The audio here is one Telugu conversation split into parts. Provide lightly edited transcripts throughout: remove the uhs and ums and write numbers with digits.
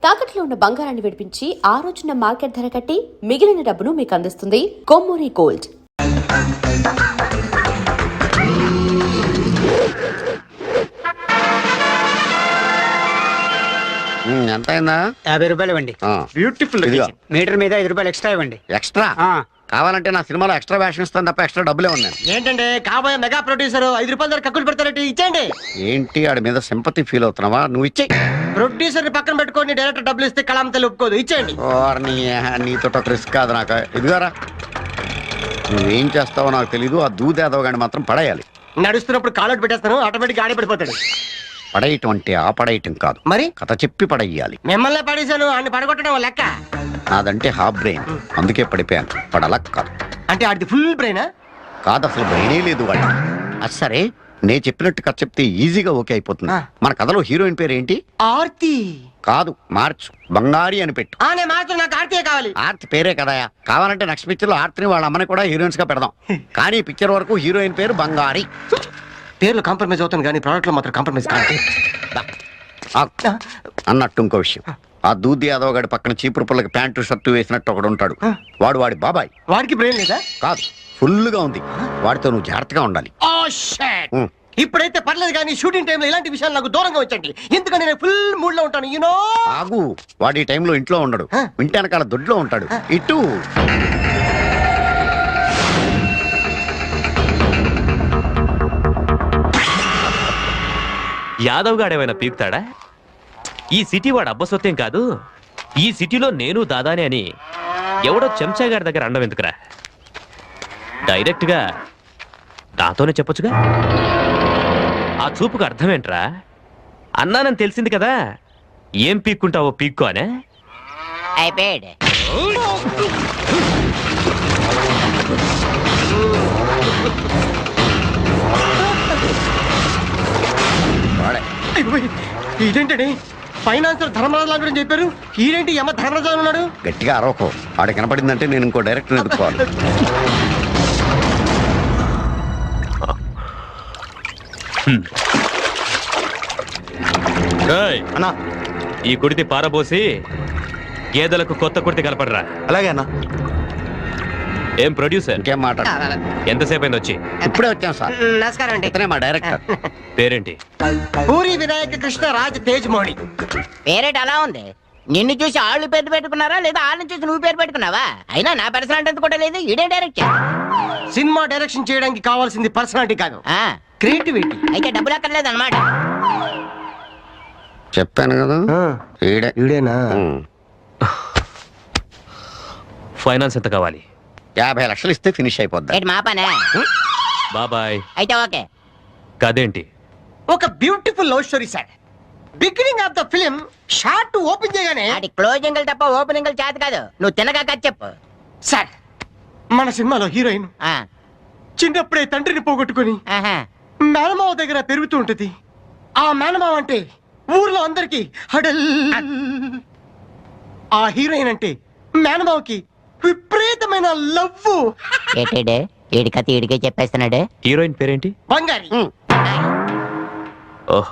తాకట్లో ఉన్న బంగారాన్ని విడిపించి ఆ రోజున మార్కెట్ ధర కట్టి మిగిలిన డబ్బును మీకు అందిస్తుంది కొమ్మూరి గోల్డ్. ఎంత అయిందా? 50 రూపాయలు ఇవ్వండి. బ్యూటిఫుల్. మీటర్ మీద 5 రూపాయలు ఎక్స్ట్రా ఇవ్వండి. ఎక్స్ట్రా కావాలంటే నా సినిమాలో ఎక్స్ట్రా వేషన్ ఇస్తాను తప్ప ఎక్స్ట్రా డబ్బులే ఉన్నాయి. ఏంటంటే కాబోయే మెగా ప్రొడ్యూసర్ 5 రూపాయల దగ్గర కక్కులు పెడతారంటే ఇచ్చేయండి. ఏంటి ఆడి మీద సింపతి ఫీల్ అవుతున్నావా? నువ్వు ఇచ్చే. ప్రొడ్యూసర్ ని పక్కన పెట్టుకొని డైరెక్టర్ డబ్బులు ఇస్తే కళాం తల్లి ఒప్పుకోదు. ఇచ్చేయండి. నీతో ఒక రిస్క్ కాదు నాకు. ఇదిగారా, నువ్వేం చేస్తావో నాకు తెలీదు. ఆ దూదేదో గాని మాత్రం పడేయాలి. నడుస్తున్నప్పుడు కాలౌట్ పెట్టేస్తాను, ఆటోమేటిక్ ఆడే పడిపోతాడు. పడేయటం అంటే ఆ పడేయటం కాదు, మరి కథ చెప్పి పడేయాలి. మిమ్మల్ని పడేశాను, అన్ని పడగొట్టడం లెక్క. నాదంటే హాఫ్ బ్రెయిన్, అందుకే పడిపోయాను. పడలా కాదు. అంటే ఆడిది ఫుల్ బ్రెయినా? కాదు, అసలు బ్రెయినే లేదు వాడి. అది సరే, నేను చెప్పినట్టు కథ చెప్తే ఈజీగా ఓకే అయిపోతుంది. మన కథలో హీరోయిన్ పేరు ఏంటి? ఆర్తి. కాదు, మార్చు, బంగారి అని పెట్టు. నేను మార్చు, నాకు ఆర్తియే కావాలి. ఆర్తి పేరే కదా, కావాలంటే నెక్స్ట్ పిక్చర్ లో ఆర్తిని వాళ్ళ అమ్మని కూడా హీరోయిన్స్ గా పెడదాం. కానీ పిక్చర్ వరకు హీరోయిన్ పేరు బంగారి. పేర్లు కాంప్రమైజ్ అవుతాను కానీ ప్రోడక్ట్ లో మాత్రం కాంప్రమైజ్ కాదు అన్నట్టు. ఇంకో విషయం, ఆ దూది యాదవ్ గడి పక్కన చీపురు పుల్లకి ప్యాంటు షర్టు వేసినట్టు ఒకడు ఉంటాడు. వాడు వాడి బాబాయ్. వాడికి బ్రెయిన్ లేదా? కాదు, ఫుల్ గా ఉంది. వాడితో నువ్వు జాగ్రత్తగా ఉండాలి. ఇప్పుడైతే పర్లేదు కానీ షూటింగ్ టైంలో ఇలాంటి విషయాలు నాకు దూరంగా వచ్చండి. ఎందుకంటే నేను ఫుల్ మూడ్ లో ఉంటాను. యూనో. ఆగు, వాడి టైంలో ఇంట్లో ఉండడు, ఇంటి వెనకాల దొడ్లో ఉంటాడు. ఇటు యాదవ్ గాడేమైనా పీకుతాడా? ఈ సిటీ వాడు అబ్బసొత్తేం కాదు. ఈ సిటీలో నేను దాదానే అని ఎవడో చెంచాగాడి దగ్గర అండం ఎందుకురా? డైరెక్ట్ గా నాతోనే చెప్పొచ్చుగా. ఆ చూపుకు అర్థమేంట్రా? అన్నానని తెలిసింది కదా, ఏం పీక్కుంటావో పీక్కో అనే. అయిపోయాడు. ఇదేంటండి, ఫైనాన్సర్ ధర్మరాజు గురించి చెప్పారు, ఈడేంటి యమ ధర్మరాజు ఉన్నాడు? గట్టిగా అరవకో, వాడికి కనపడిందంటే నేను ఇంకో డైరెక్టర్ ఎదుర్కోవాలి. అన్నా, ఈ కుడితి పారబోసి గేదెలకు కొత్త కుడితి కలపడరా. అలాగే అన్న. ఏం ప్రొడ్యూసర్, ఇంకేం మాట? ఎంతసేపు అయింది వచ్చి? ఇప్పుడే వచ్చాం సార్. నమస్కారం అండి. ఇతనే మా డైరెక్టర్. పేరేంటి? పూరి వినాయక కృష్ణ రాజ్ తేజ్ మోహని. పేరేటి అలా ఉంది? నిన్ను చూసి ఆళ్ళు పేరు పెట్టుకున్నారా లేదా వాళ్ళని చూసి నువ్వు పేరు పెట్టుకున్నావా? అయినా నా పర్సనాలిటీ కూడా లేదు. ఇదే డైరెక్ట్. సినిమా డైరెక్షన్ చేయడానికి కావాల్సింది పర్సనాలిటీ కాదు, క్రియేటివిటీ. అయితే డబ్బులు అక్కర్లేదు అన్నమాట. చెప్పాను కదా, ఈడేనా? ఫైనాన్స్ ఎంత కావాలి? 50 లక్షలు ఇస్తే ఫినిష్ అయిపోద్ది. ఏంటి మా పనే? బాబాయ్. అయితే ఓకే. కదేంటి? ఒక beautiful love story sir. Beginning of the film short open చేయగానే అది క్లోజింగ్ తప్ప ఓపెనింగ్ చేత కాదు. నువ్వు తినగా కథ చెప్పు సార్. మన సినిమాలో హీరోయిన్ చిన్నప్పుడే తండ్రిని పోగొట్టుకుని మేనమావ దగ్గర పెరుగుతూ ఉంటది. ఆ మేనమావ అంటే ఊర్లో అందరికి హడల్. ఆ హీరోయిన్ అంటే మేనమావకి విపరీతమైన లవ్. ఏటేడే ఏడి కథ ఏడికే చెప్పేస్తున్నాడే. హీరోయిన్ పేరేంటి? బంగారి. ఓహ్,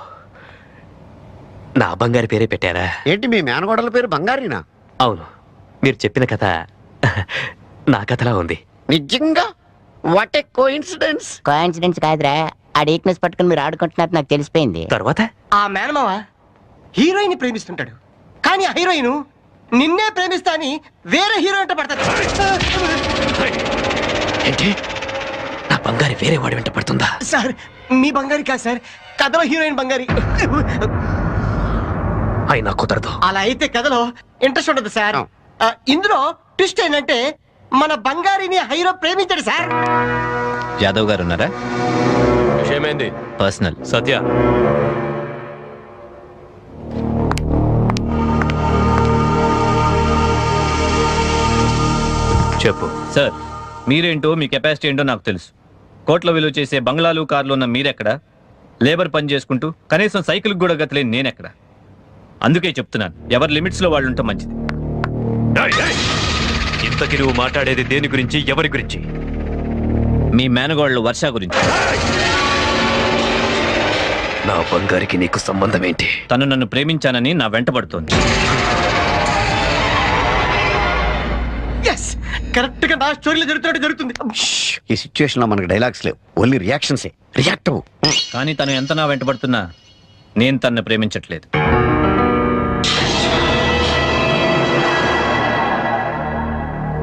నా బంగారి పేరే పెట్టారా? ఏంటి, మీ మేనగోడల పేరు బంగారీనా? అవును, మీరు చెప్పిన కథ నా కథలా ఉంది. నిజంగా? What a coincidence. కోఇన్సిడెన్స్ కాదురా, ఆ వీక్నెస్ పట్టుకుని మీరు ఆడుకుంటున్నట్టు నాకు తెలిసిపోయింది. తర్వాత ఆ మేనమావ హీరోయిన్ ప్రేమిస్తుంటాడు, కానీ ఆ హీరోయిన్ నిన్నే ప్రేమిస్తా అని వేరే హీరోయిన్ పడతాడు. ఏంటి, నా బంగారి వేరే వాడి వెంట పడుతుందా? సార్, మీ బంగారి కాదు సార్, కథలో హీరోయిన్ బంగారి. అయినా కుదరదు. అలా అయితే కథలో ఇంట్రెస్ట్ ఉండదు సార్. ఇందులో ట్విస్ట్ ఏంటంటే మన బంగారిని హీరో ప్రేమించాడు సార్. యాదవ్ గారు ఉన్నారా? విషయమైంది పర్సనల్. సత్య, చెప్పు. సార్, మీరేంటో మీ కెపాసిటీ ఏంటో నాకు తెలుసు. కోట్ల విలువ చేసే బంగ్లాలు కార్లు ఉన్న మీరెక్కడ? లేబర్ పని చేసుకుంటూ కనీసం సైకిల్ కూడా గతలేని నేనెక్కడ? అందుకే చెప్తున్నాను, ఎవరి లిమిట్స్ లో వాళ్ళు ఉంటే మంచిది. ఇంతకి నువ్వు మాట్లాడేది దేని గురించి, ఎవరి గురించి? మీ మేనగోళ్ళు వర్ష గురించి. నా బంగారికి నీకు సంబంధం ఏంటి? తను నన్ను ప్రేమించానని నా వెంటబడుతోంది. ఎస్, కరెక్ట్ గా నా స్టోరీలో జరుగుతుంది. ఈ సిచ్యువేషన్ లో మనకి డైలాగ్స్ లేవు, ఓన్లీ రియాక్షన్సే. రియాక్ట్ అవ్వు. కానీ తను ఎంత నా వెంటబడుతున్నా నేను తన్ని ప్రేమించట్లేదు.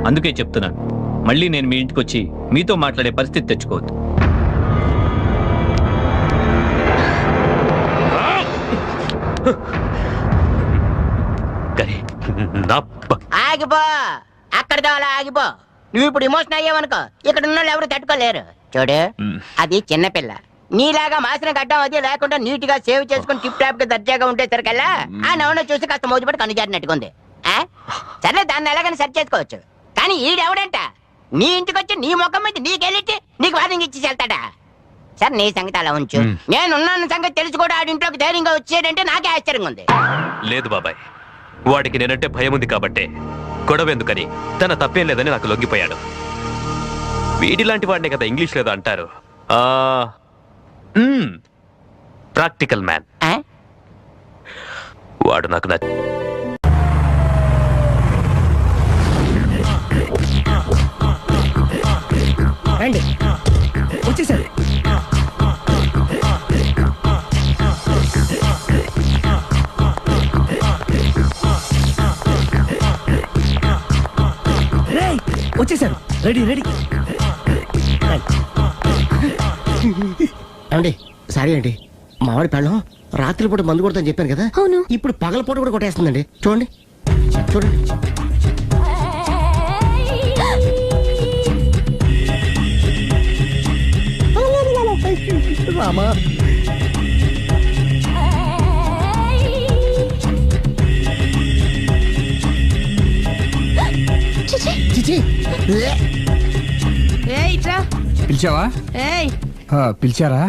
అందుకే చెప్తున్నాను, మళ్ళీ నేను మీ ఇంటికి వచ్చి మీతో మాట్లాడే పరిస్థితి తెచ్చుకోవద్దు. కానీ నా ఆగిపో, అక్కడితో అలా ఆగిపో. నువ్వు ఇప్పుడు ఇమోషన్ అయ్యావనుకో, ఇక్కడ ఉన్న వాళ్ళు ఎవరు తట్టుకోలేరు. చూడు, అది చిన్నపిల్ల. నీలాగా మాసిన గడ్డం అది లేకుండా నీట్ గా సేవ్ చేసుకుని టిప్ టాప్ గా దర్జాగా ఉంటే సరికల్లా ఆ నవ్వును చూసి కాస్త మోజుపడి కనుజారినట్టుకుంది. సర్లే, దాన్ని ఎలాగని సెర్చ్ చేసుకోవచ్చు. కానీ ఈడెవడంట నీ ఇంటికి వచ్చి నీ ముఖం మీద నీకెళ్ళిట్టి నీకు వార్నింగ్ ఇచ్చి వెళ్తాడా? సరే, నీ సంగతి అలా ఉంచు. నేనున్న సంగతి తెలిసి కూడా ఆడింట్లోకి ధైర్యంగా వచ్చేటంటే నాకే ఆశ్చర్యంగా ఉంది. లేదు బాబాయ్, వాడికి నేనంటే భయం ఉంది కాబట్టే గొడవ ఎందుకని తన తప్పేం లేదని నాకు లొంగిపోయాడు. వీడిలాంటి వాడినే కదా ఇంగ్లీష్ లేదో అంటారు, ప్రాక్టికల్ మ్యాన్. వాడు నాకు రండి, వచ్చేసారు. వచ్చేసారు, రెడీ. అండి, సారీ అండి, మామిడి పెళ్ళం రాత్రిపూట మందు కొడతాను చెప్పాను కదా. అవును. ఇప్పుడు పగలపూట కూడా కొట్టేస్తుందండి. చూడండి చూడండి. రామా, చిచి, పిలిచావా? పిలిచారా?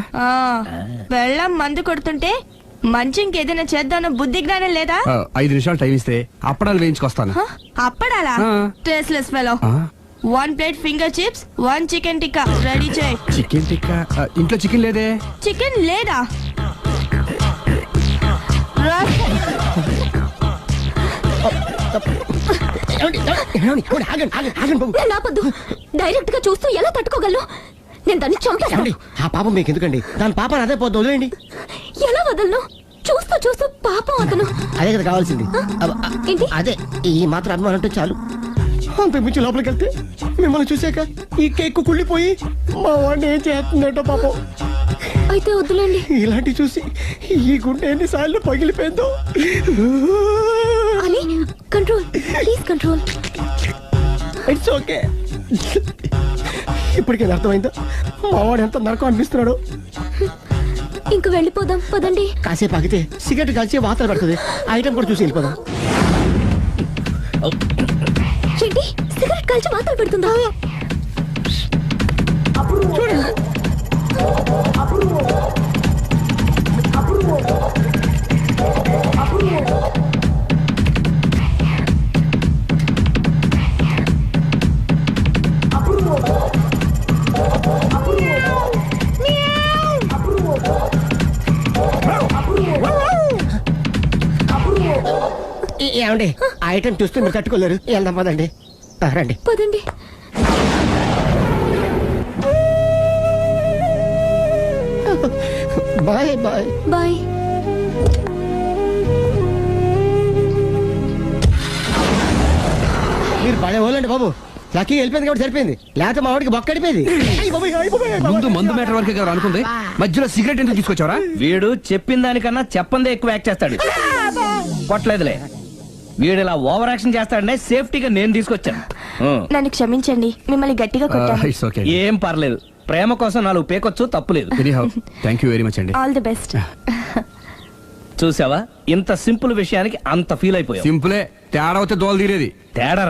వెళ్ళం మందు కొడుతుంటే మంచి ఇంకేదైనా చేద్దామన్న బుద్ధి జ్ఞానం లేదా? 5 నిమిషాలు టైం ఇస్తే అప్పడాలు వేయించుకొస్తాను. అప్పడాలా? Tasteless fellow. 1 plate finger chips, 1 chicken tikka ready చేయి. చికెన్ టిక్కా? ఇంట్లో చికెన్ లేదే. చికెన్ లేదా? డైరెక్ట్ గా చూస్తూ ఎలా తట్టుకోగలను? నేను దాన్ని చంపేస్తాను. ఆ పాపం మీకు ఎందుకండి? దాని పాప అదే పోతుంది, వదిలేండి. ఎలా వదలను? చూస్తూ చూస్తూ పాపం అతను. అదే కదా కావాల్సింది. ఏంటి? అదే, ఈ మాత్రం అభిమానం అంటే చాలు. అంతకుమించి లోపలికి వెళ్తే మిమ్మల్ని చూసాక ఈ కేక్ కుళ్ళిపోయి మా వాడిని ఏం చేస్తుందంటో పాపం. అయితే వద్దులేండి. ఇలాంటి చూసి ఈ గుండె ఎన్నిసార్లు పగిలిపోయిందో. అని control, please control. It's okay. ఇప్పటికే అర్థమైందా మా వాడు ఎంత నరకం అనిపిస్తున్నాడు? ఇంక వెళ్ళిపోదాం పదండి. కాసేపు ఆగితే సిగరెట్ కాల్చి వాతలు పడుతుంది. ఆ ఐటమ్ కూడా చూసి వెళ్ళిపోదాం. ఏంటి, సిగరెట్ కాల్చి వాతలు పెడుతుందా? చూడండి. ఏమండి, ఆ ఐటమ్ చూస్తే మీరు తట్టుకోలేరు. వెళ్దాం పదండి. రండి పదండి. Bye bye bye. మీరు పడే వాళ్ళండి బాబు. లక్కీ వెళ్ళిపోయింది కాబట్టి సరిపోయింది, లేకపోతే మా వాడికి బొక్క అడిపోయింది. ముందు మందు మ్యాటర్ వరకే కదా అనుకుంది, మధ్యలో సిగరెట్ ఎందుకు తీసుకొచ్చావరా? వీడు చెప్పిన దానికన్నా చెప్పందే ఎక్కువ యాక్ట్ చేస్తాడు. కొట్టలేదులే, వీడు ఇలా ఓవర్ యాక్షన్ చేస్తాడనే సేఫ్టీగా నేను తీసుకొచ్చాను. నన్ను క్షమించండి, మిమ్మల్ని గట్టిగా కొట్టాను. It's okay. ఏం పర్లేదు, ప్రేమ కోసం 4 పేకొచ్చు, తప్పులేదు. Anyhow thank you very much అండి. All the best. చూసావా, ఇంత సింపుల్ విషయానికి అంత ఫీల్ అయిపోయావు. సింపులే, తేడా అవుతే దోలు తీరేది. తేడా